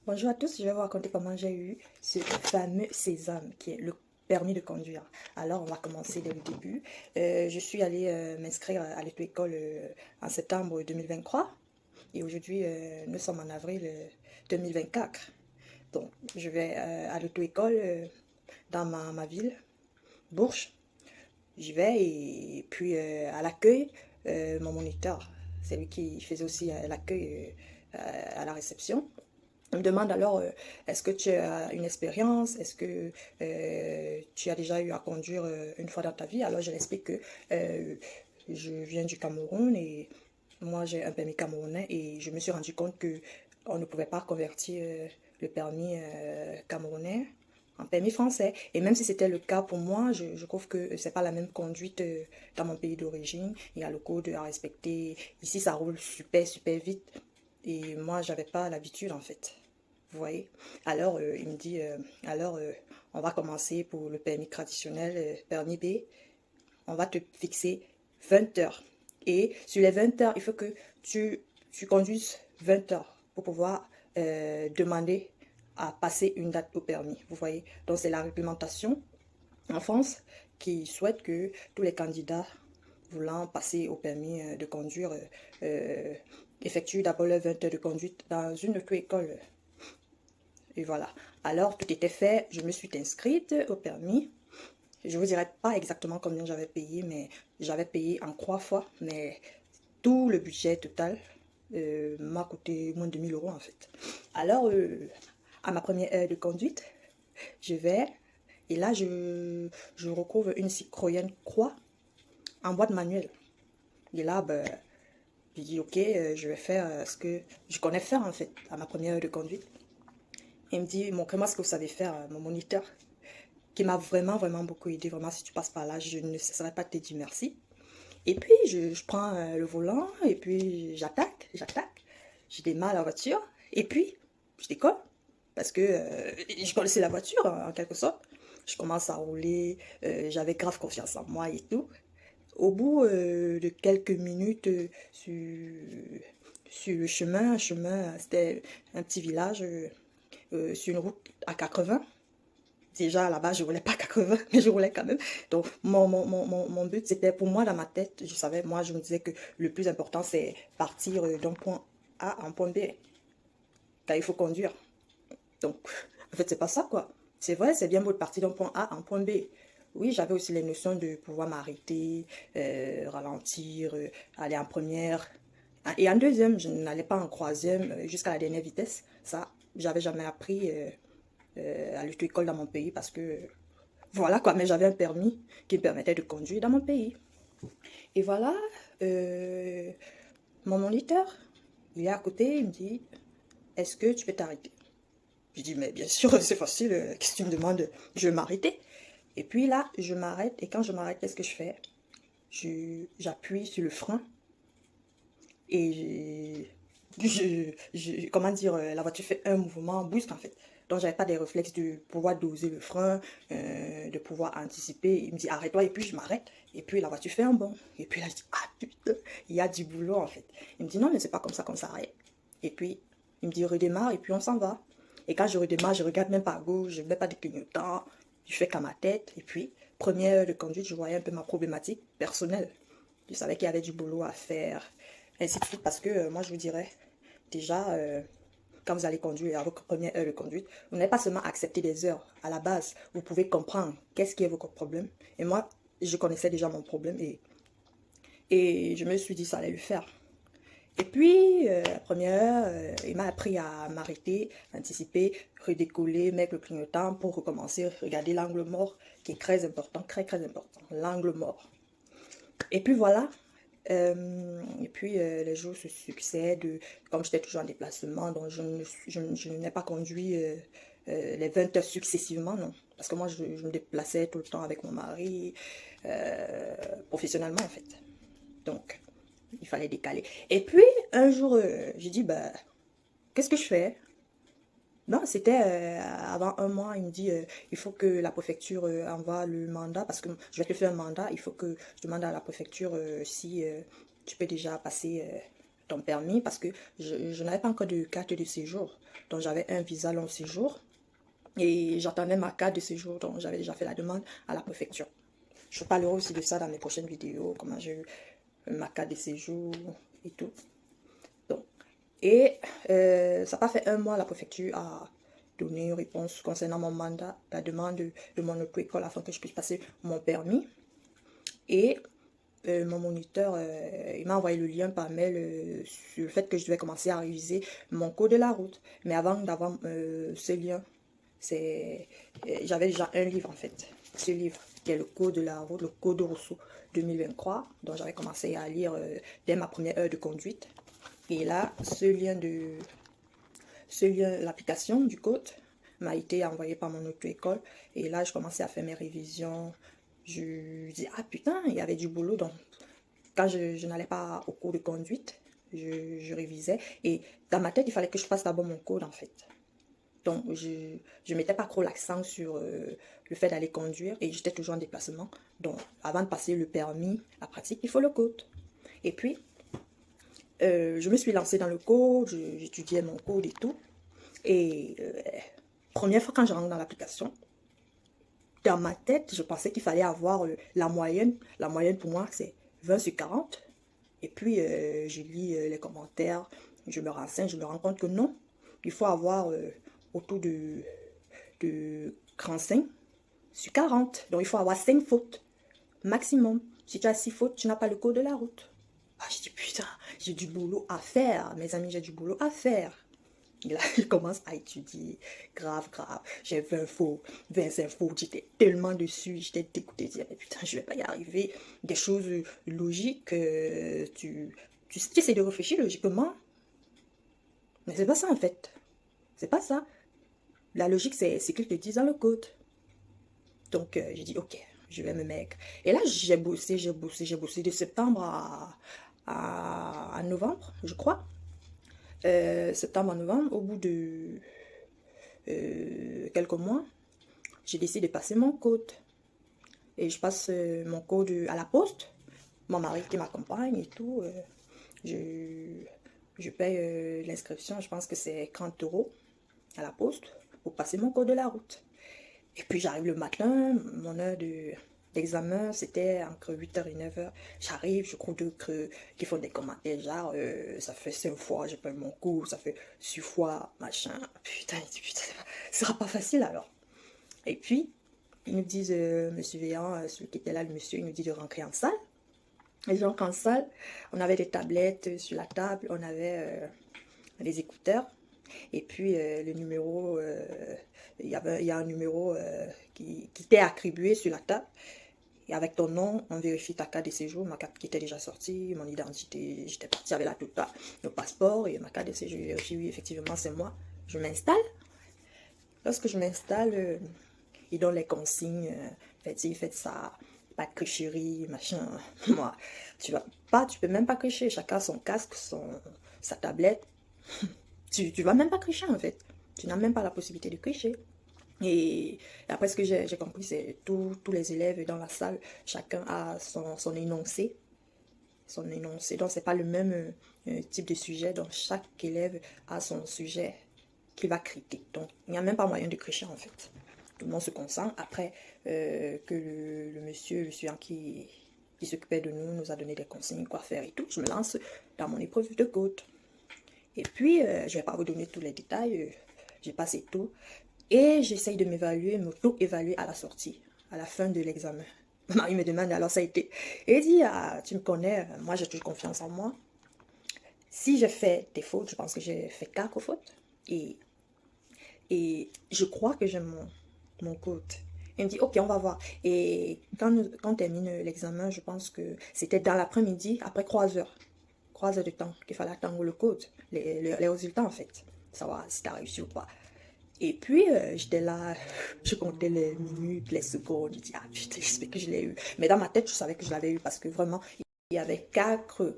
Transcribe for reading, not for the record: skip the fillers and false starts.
Bonjour à tous, je vais vous raconter comment j'ai eu ce fameux sésame qui est le permis de conduire. Alors, on va commencer dès le début. Je suis allée m'inscrire à l'auto-école en septembre 2023 et aujourd'hui, nous sommes en avril 2024. Donc, je vais à l'auto-école dans ma ville, Bourges. J'y vais et puis à l'accueil, mon moniteur, c'est lui qui faisait aussi l'accueil à la réception. On me demande alors, est-ce que tu as une expérience? Est-ce que tu as déjà eu à conduire une fois dans ta vie? Alors je l'explique que je viens du Cameroun et moi j'ai un permis camerounais et je me suis rendu compte que on ne pouvait pas convertir le permis camerounais en permis français. Et même si c'était le cas pour moi, je trouve que c'est pas la même conduite dans mon pays d'origine. Il y a le code à respecter. Ici, ça roule super, super vite. Et moi, j'avais pas l'habitude en fait. Vous voyez? Alors, il me dit, on va commencer pour le permis traditionnel, permis B. On va te fixer 20 heures. Et sur les 20 heures, il faut que tu conduises 20 heures pour pouvoir demander à passer une date au permis. Vous voyez? Donc, c'est la réglementation en France qui souhaite que tous les candidats voulant passer au permis de conduire effectuent d'abord leurs 20 heures de conduite dans une auto-école. Et voilà. Alors, tout était fait. Je me suis inscrite au permis. Je vous dirai pas exactement combien j'avais payé, mais j'avais payé en 3 fois. Mais tout le budget total m'a coûté moins de 1 000 € en fait. Alors, à ma première heure de conduite, je vais et là, je recouvre une Citroën Croix en boîte manuelle. Et là, ben, j'ai dit, ok, je vais faire ce que je connais faire en fait, à ma première heure de conduite. Il me dit, montrez-moi ce que vous savez faire, mon moniteur, qui m'a vraiment, vraiment beaucoup aidé. Vraiment, si tu passes par là, je ne cesserai pas de te dire merci. Et puis, je prends le volant, et puis j'attaque. Je démarre la voiture, et puis, je décolle. Parce que je connaissais la voiture, en quelque sorte. Je commence à rouler, j'avais grave confiance en moi et tout. Au bout de quelques minutes sur le chemin, c'était un petit village sur une route à 80. Déjà, là-bas, je roulais pas 80, mais je roulais quand même. Donc, mon but, c'était pour moi, dans ma tête, je savais, moi, je me disais que le plus important, c'est partir d'un point A à un point B, car il faut conduire. Donc, en fait, c'est pas ça, quoi. C'est vrai, c'est bien beau de partir d'un point A à un point B. Oui, j'avais aussi les notions de pouvoir m'arrêter, ralentir, aller en première. Et en deuxième, je n'allais pas en troisième jusqu'à la dernière vitesse. Ça, j'avais jamais appris à l'auto-école dans mon pays parce que voilà quoi, mais j'avais un permis qui me permettait de conduire dans mon pays. Et voilà, euh, mon moniteur, il est à côté, il me dit, est-ce que tu peux t'arrêter? Je dis, mais bien sûr, c'est facile, qu'est-ce que tu me demandes? Je vais m'arrêter. Et puis là, je m'arrête, et quand je m'arrête, qu'est-ce que je fais? J'appuie sur le frein, et comment dire, la voiture fait un mouvement brusque en fait. Donc j'avais pas des réflexes de pouvoir doser le frein, de pouvoir anticiper. Il me dit arrête-toi et puis je m'arrête. Et puis la voiture fait un bond. Et puis là je dis ah putain, il y a du boulot en fait. Il me dit non mais c'est pas comme ça qu'on s'arrête. Et puis il me dit redémarre et puis on s'en va. Et quand je redémarre, je regarde même pas à gauche, je ne mets pas de clignotant, je fais qu'à ma tête. Et puis première heure de conduite, je voyais un peu ma problématique personnelle. Je savais qu'il y avait du boulot à faire, ainsi de suite, parce que moi je vous dirais, déjà, quand vous allez conduire à votre première heure de conduite, vous n'avez pas seulement accepté des heures à la base, vous pouvez comprendre qu'est-ce qui est votre problème. Et moi, je connaissais déjà mon problème et je me suis dit ça allait le faire. Et puis, la première heure, il m'a appris à m'arrêter, anticiper, redécoller, mettre le clignotant pour recommencer, regarder l'angle mort, qui est très important, très très important, l'angle mort. Et puis voilà. Et puis les jours se succèdent, comme j'étais toujours en déplacement, donc je n'ai pas conduit les 20 heures successivement, non. Parce que moi, je me déplaçais tout le temps avec mon mari, professionnellement en fait. Donc, il fallait décaler. Et puis, un jour, j'ai dit, bah, qu'est-ce que je fais? Non, c'était avant un mois, il me dit, il faut que la préfecture envoie le mandat, parce que je vais te faire un mandat, il faut que je demande à la préfecture si tu peux déjà passer ton permis parce que je n'avais pas encore de carte de séjour. Donc j'avais un visa long séjour et j'attendais ma carte de séjour. Donc j'avais déjà fait la demande à la préfecture. Je parlerai aussi de ça dans mes prochaines vidéos, comment j'ai eu ma carte de séjour et tout. Donc, et ça n'a pas fait un mois, la préfecture a donné une réponse concernant mon mandat, la demande de mon auto-école afin que je puisse passer mon permis. Et mon moniteur, il m'a envoyé le lien par mail sur le fait que je devais commencer à réviser mon code de la route. Mais avant d'avoir ce lien, j'avais déjà un livre en fait. Ce livre qui est le code de la route, le code de Rousseau 2023. Donc j'avais commencé à lire dès ma première heure de conduite. Et là, l'application du code m'a été envoyé par mon auto-école. Et là, je commençais à faire mes révisions. Je dis, ah putain, il y avait du boulot. Donc, quand je n'allais pas au cours de conduite, je révisais. Et dans ma tête, il fallait que je fasse d'abord mon code, en fait. Donc, je ne mettais pas trop l'accent sur le fait d'aller conduire. Et j'étais toujours en déplacement. Donc, avant de passer le permis, la pratique, il faut le code. Et puis, je me suis lancée dans le code. J'étudiais mon code et tout. Et première fois quand je rentre dans l'application, dans ma tête, je pensais qu'il fallait avoir la moyenne. La moyenne pour moi, c'est 20 sur 40. Et puis, je lis les commentaires, je me renseigne, je me rends compte que non. Il faut avoir autour de 35 sur 40. Donc, il faut avoir 5 fautes maximum. Si tu as 6 fautes, tu n'as pas le code de la route. Ah, je dis, putain, j'ai du boulot à faire. Mes amis, j'ai du boulot à faire. Et là, je commence à étudier. Grave. J'ai 20 fautes, 25 fautes. J'étais tellement dessus. J'étais dégoûtée. Je disais, mais putain, je vais pas y arriver. Des choses logiques. Tu essaies de réfléchir logiquement. Mais c'est pas ça, en fait. C'est pas ça. La logique, c'est ce qu'ils te disent dans le code. Donc, j'ai dit, ok, je vais me mettre. Et là, j'ai bossé de septembre à novembre, je crois. Septembre à novembre, au bout de quelques mois, j'ai décidé de passer mon code. Et je passe mon code à la poste. Mon mari qui m'accompagne et tout. Je paye l'inscription, je pense que c'est 30 € à la poste pour passer mon code de la route. Et puis j'arrive le matin, mon heure d'examen, c'était entre 8h et 9h. J'arrive, je crois deux creux qui font des commentaires, genre, ça fait 5 fois, j'ai pas eu mon cours, ça fait 6 fois, machin. Putain, ce sera pas facile alors. Et puis, ils nous disent, monsieur Véan, celui qui était là, le monsieur, il nous dit de rentrer en salle. Et j'entre en salle, on avait des tablettes sur la table, on avait des écouteurs. Et puis le numéro, il y a un numéro qui t'est attribué sur la table. Et avec ton nom, on vérifie ta carte de séjour, ma carte qui était déjà sortie, mon identité, j'étais partie avec la totale, le passeport et ma carte de séjour. Je vérifie, oui, effectivement, c'est moi. Je m'installe. Lorsque je m'installe, ils donnent les consignes, faites ça, pas de tricherie, machin. Moi, tu peux même pas tricher. Chacun son casque, sa tablette. Tu vas même pas tricher en fait. Tu n'as même pas la possibilité de tricher. Et après ce que j'ai compris, c'est tous les élèves dans la salle, chacun a son énoncé. Son énoncé. Donc c'est pas le même type de sujet. Donc chaque élève a son sujet qu'il va critiquer. Donc il n'y a même pas moyen de tricher en fait. Tout le monde se concentre. Après que le monsieur qui s'occupait de nous a donné des consignes, quoi faire et tout, je me lance dans mon épreuve de code. Et puis, je ne vais pas vous donner tous les détails, j'ai passé tout. Et j'essaye de m'évaluer, m'auto-évaluer à la sortie, à la fin de l'examen. Mon mari me demande, alors ça a été. Et il dit, ah, tu me connais, moi j'ai toujours confiance en moi. Si j'ai fait des fautes, je pense que j'ai fait 4 fautes. Et je crois que j'ai mon code. Il me dit, ok, on va voir. Et quand on termine l'examen, je pense que c'était dans l'après-midi, après 3 heures. 3 heures de temps qu'il fallait attendre le code, les résultats en fait, savoir si tu as réussi ou pas. Et puis j'étais là, je comptais les minutes, les secondes, je dis ah putain, j'espère que je l'ai eu. Mais dans ma tête, je savais que je l'avais eu parce que vraiment, il y avait 4